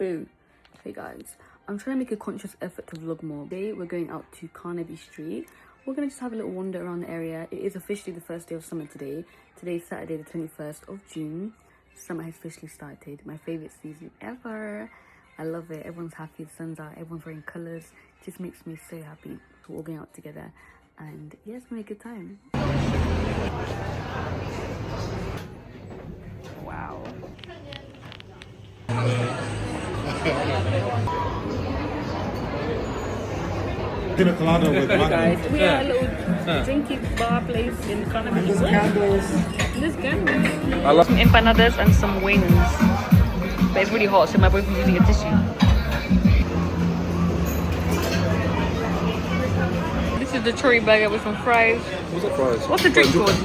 Boo. Hey guys, I'm trying to make a conscious effort to vlog more. Today we're going out to Carnaby Street. We're gonna just have a little wander around the area. It is officially the first day of summer today. Today's Saturday the 21st of June. Summer has officially started. My favourite season ever. I love it. Everyone's happy, the sun's out, everyone's wearing colours. It just makes me so happy. We're all going out together and yeah, it's gonna be a good time. Wow. Pina colada with Guys, we are a little drinky bar place in Carnaby. There's candles. There's candles. I love some empanadas and some wings. But it's really hot, so my boyfriend's using a tissue. This is the chori burger with some fries. What's the fries? What's the drink called?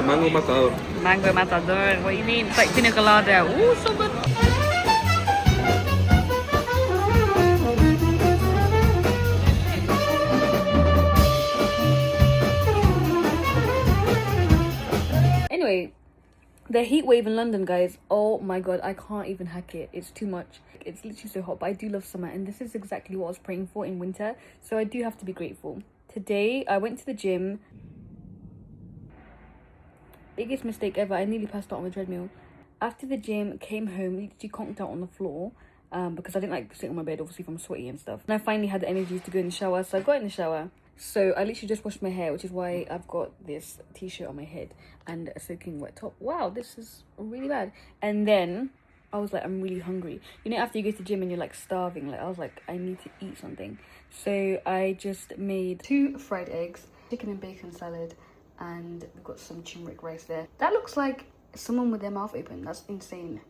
Mango matador. Mango matador. What do you mean? It's like pina colada. Ooh, so good. Anyway, the heat wave in London, guys, oh my god, I can't even hack it. It's too much. It's literally so hot, but I do love summer, and this is exactly what I was praying for in winter, so I do have to be grateful. Today I went to the gym. Biggest mistake ever. I nearly passed out on the treadmill. After the gym, came home, literally conked out on the floor because I didn't like sitting on my bed, obviously, if I'm sweaty and stuff. And I finally had the energy to go in the shower, so I got in the shower. So I literally just washed my hair, which is why I've got this t-shirt on my head and a soaking wet top. Wow, this is really bad. And then I was like, I'm really hungry. You know, after you go to the gym and you're like starving, like I was like, I need to eat something. So I just made 2 fried eggs, chicken and bacon salad, and we've got some turmeric rice there. That looks like someone with their mouth open. That's insane.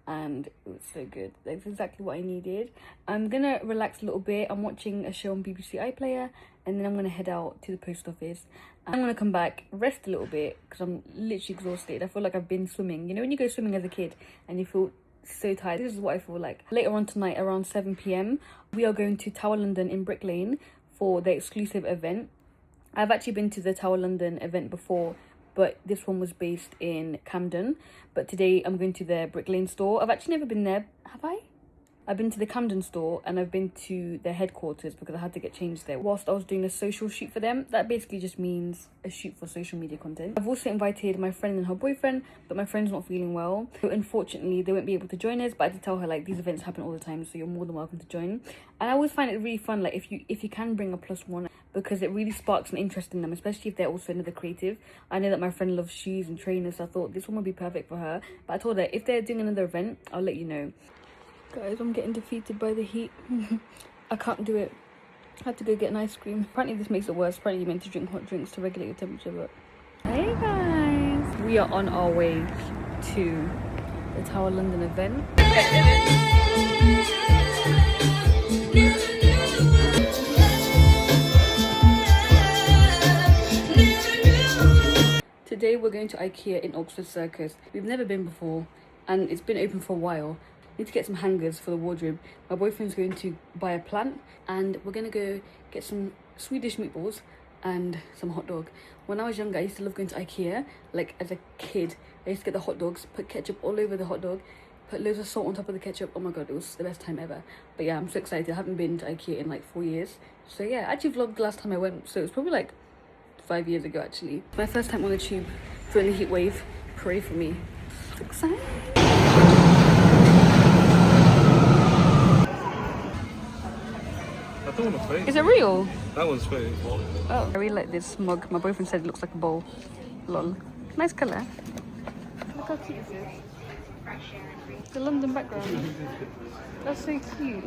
And it was so good. That's exactly what I needed. I'm gonna relax a little bit. I'm watching a show on BBC iPlayer, and then I'm gonna head out to the post office. I'm gonna come back, rest a little bit, because I'm literally exhausted. I feel like I've been swimming. You know when you go swimming as a kid and you feel so tired? This is what I feel like. Later on tonight, around 7 p.m, we are going to Tower London in Brick Lane for the exclusive event. I've actually been to the Tower London event before, but this one was based in Camden. But today I'm going to the Brick Lane store. I've actually never been there, have I? I've been to the Camden store and I've been to their headquarters because I had to get changed there whilst I was doing a social shoot for them. That basically just means a shoot for social media content. I've also invited my friend and her boyfriend, but my friend's not feeling well. So unfortunately, they won't be able to join us, but I had to tell her like these events happen all the time, so you're more than welcome to join. And I always find it really fun, like if you can bring a +1, because it really sparks an interest in them, especially if they're also another creative. I know that my friend loves shoes and trainers, so I thought this one would be perfect for her. But I told her if they're doing another event, I'll let you know. Guys, I'm getting defeated by the heat. I can't do it. I had to go get an ice cream. Apparently this makes it worse. Apparently you're meant to drink hot drinks to regulate your temperature, but... Hey guys! We are on our way to the Tower London event. Today we're going to IKEA in Oxford Circus. We've never been before and it's been open for a while. Need to get some hangers for the wardrobe. My boyfriend's going to buy a plant and we're gonna go get some Swedish meatballs and some hot dog. When I was younger, I used to love going to IKEA. Like as a kid, I used to get the hot dogs, put ketchup all over the hot dog, put loads of salt on top of the ketchup. Oh my god, it was the best time ever. But yeah, I'm so excited. I haven't been to IKEA in like 4 years. So yeah, I actually vlogged the last time I went, so it's probably like 5 years ago actually. My first time on the tube during the heat wave. Pray for me. So excited. Is it real? That one's fake. Oh, I really like this mug. My boyfriend said it looks like a bowl. Lol. Nice colour. Look how cute this is. The London background. That's so cute.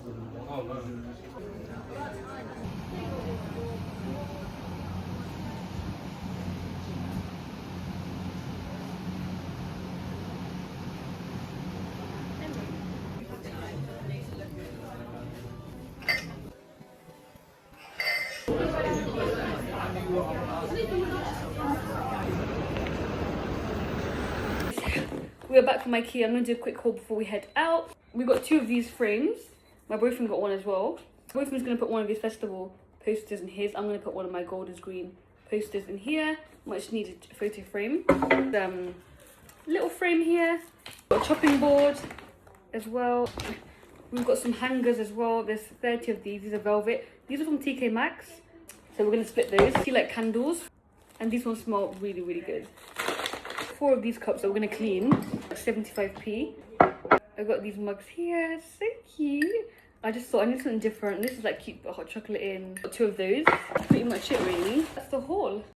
We are back from IKEA. I'm going to do a quick haul before we head out. We got 2 of these frames. My boyfriend got one as well. My boyfriend's going to put one of his festival posters in his. I'm going to put one of my gold is green posters in here. Much needed photo frame. Little frame here. Got a chopping board as well. We've got some hangers as well. There's 30 of these. These are velvet. These are from TK Maxx. So we're going to split those. See, like candles. And these ones smell really, really good. 4 of these cups that we're going to clean. 75p. I've got these mugs here. So cute. I just thought I need something different. This is like cute, hot chocolate in. Got 2 of those. Pretty much it really. That's the haul.